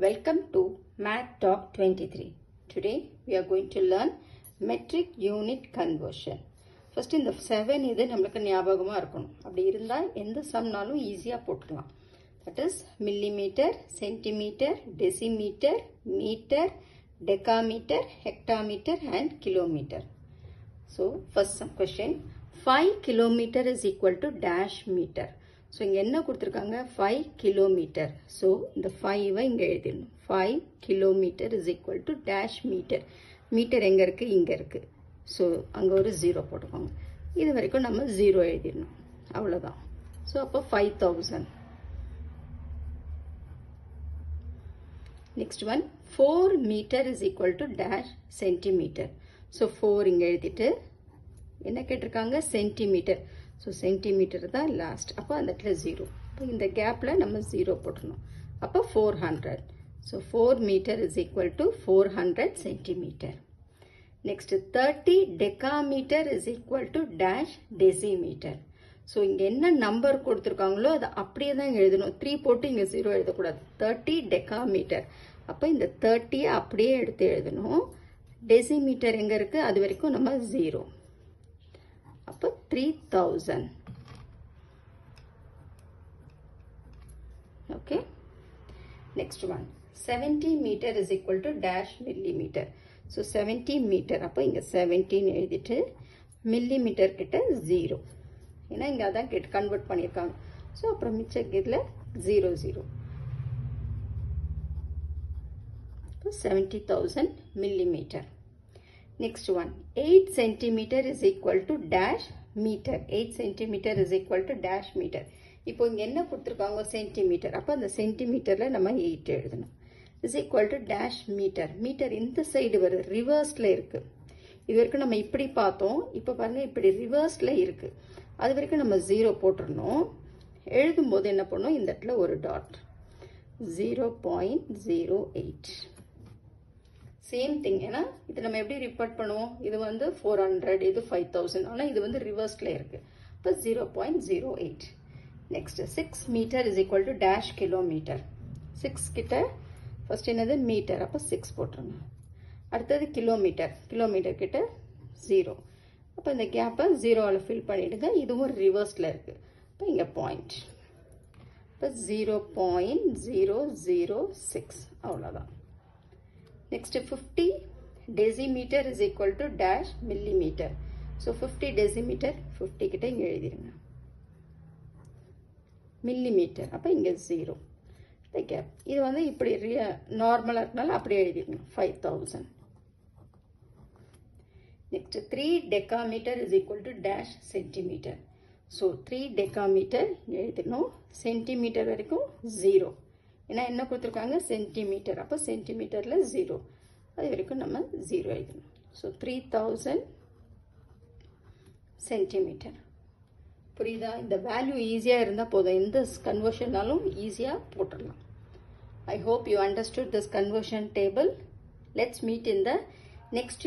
Welcome to Math Talk 23. Today we are going to learn metric unit conversion. First இந்த 7 இது நமக்கு ஞாபகமா இருக்கணும். அப்படி இருந்தா எந்த சம்னாலும் ஈஸியா போட்டுக்கலாம். That is millimeter, centimeter, decimeter, meter, decameter, hectometer and kilometer. So first some question, 5 kilometer is equal to dash meter. So இங்க என்ன கொடுத்திருக்காங்க 5 kilometer. So இந்த 5 இங்க எழுதிடணும். 5 kilometer is equal to dash meter. Metre எங்க இருக்கு இங்க இருக்கு. So அங்க ஒரு 0 போட்டுக்கோங்க. இது வரைக்கும் நம்ம 0 எழுதிடணும். அவ்வளவுதான். So அப்போ 5000. Next one, 4 meter is equal to dash centimeter. So 4 இங்க எழுதிட்டு என்ன கேட்டிருக்காங்க சென்டிமீட்டர். So centimeter தான் last. அப்போ அந்த இடத்துல 0. அப்போ இந்த கேப்ல நம்ம 0 போட்டுறணும். அப்போ 400. So 4 meter is equal to 400 centimeter. Next 30 decameter is equal to dash decimeter. So இங்க என்ன நம்பர் கொடுத்திருக்காங்களோ அதை அப்படியே தான் எழுதணும். 3 போட்டு இங்க 0 எழுதக்கூடாது. 30 decameter. அப்போ இந்த 30 அப்படியே எடுத்து எழுதணும். டெசிமீட்டர் எங்க இருக்கு அது வரைக்கும் நம்ம 0. அப்போ 3000. Okay. Next one. 70 meter is equal to dash millimeter. So 70 meter. அப்போ இங்க 17 எழுதிட்டு millimeter கிட்ட 0. ஏன்னா இங்க அதான் கன்வெர்ட் பண்ணியிருக்காங்க. ஸோ அப்புறம் மிச்ச இதில் 00. இப்போ 70,000 millimeter. Next one, 8 centimeter is equal to dash meter. 8 centimeter is equal to dash meter. இப்போ இங்க என்ன கொடுத்திருக்காங்க சென்டிமீட்டர். அப்ப அந்த சென்டிமீட்டர்ல நம்ம 8 எழுதணும். is equal to dash meter. Meter இந்த சைடு வரும், ரிவர்ஸ்ல இருக்கு. இது வரைக்கும் நம்ம இப்படி பார்த்தோம். இப்போ பாருங்க இப்படி ரிவர்ஸ்ல இருக்கு. அது வரைக்கும் நம்ம 0 போட்டுறணும். எழுதும் போது என்ன பண்ணணும் இந்த இடத்துல ஒரு டாட். 0.08. Same thing. ஏன்னா இது நம்ம எப்படி ரிப்போர்ட் பண்ணுவோம், இது வந்து 400, இது 5000. ஆனா இது வந்து ரிவர்ஸ்ல இருக்கு. இப்போ 0.08. Next 6 meter is equal to dash kilometer. 6 கிட்ட ஃபர்ஸ்ட் என்னது மீட்டர். அப்போ 6 போட்டுருங்க. அடுத்தது கிலோமீட்டர். கிலோமீட்டர் கிட்ட 0. அப்போ இந்த கேப்பை 0ஆல ஃபில் பண்ணிடுங்க. இதுவும் ரிவர்ஸ்ல இருக்கு. இப்போ இங்க பாயிண்ட். இப்போ 0.006. அவ்வளோதான். Next 50 decimeter is equal to dash millimeter. So 50 decimeter 50 கிட்ட இங்க எழுதிருங்க. millimeter. அப்ப இங்க 0. இந்த கேப். இது வந்து இப்படி நார்மலா இருக்கனால அப்படியே எழுதிருங்க. 5000. Next 3 decameter is equal to dash centimeter. So 3 decameter எழுதிடணும். Centimetre வரைக்கும் 0. ஏன்னா என்ன கொடுத்துருக்காங்க சென்டிமீட்டர். அப்போ சென்டிமீட்டர்ல 0. அது வரைக்கும் நம்ம 0 எழுதணும். So 3000 centimetre. புரியுதா? இந்த வேல்யூ ஈஸியாக இருந்தால் போதும். எந்த கன்வர்ஷன்னாலும் ஈஸியாக போட்டுடலாம். I hope you understood this conversion table. Let's meet in the next